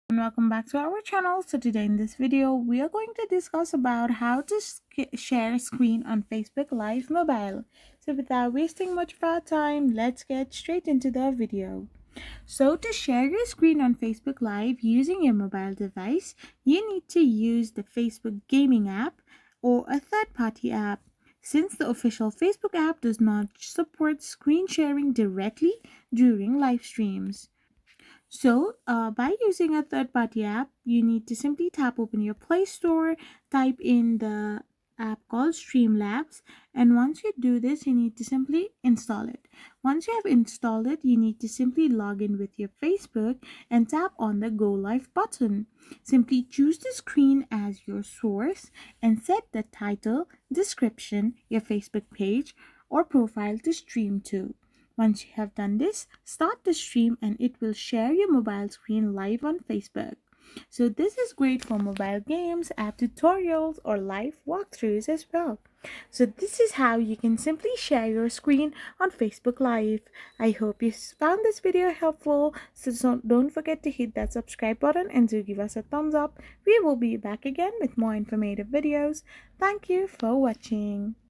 And welcome back to our channel. So today in this video we are going to discuss about how to share screen on Facebook Live mobile. So without wasting much of our time, let's get straight into the video. So to share your screen on Facebook Live using your mobile device, you need to use the Facebook gaming app or a third-party app. Since the official Facebook app does not support screen sharing directly during live streams. By using a third party app, you need to simply tap open your Play Store, type in the app called Streamlabs, and once you do this, you need to simply install it. Once you have installed it, you need to simply log in with your Facebook and tap on the Go Live button. Simply choose the screen as your source and set the title, description, your Facebook page, or profile to stream to. Once you have done this, start the stream and it will share your mobile screen live on Facebook. So this is great for mobile games, app tutorials, or live walkthroughs as well. So this is how you can simply share your screen on Facebook Live. I hope you found this video helpful. So don't forget to hit that subscribe button and do give us a thumbs up. We will be back again with more informative videos. Thank you for watching.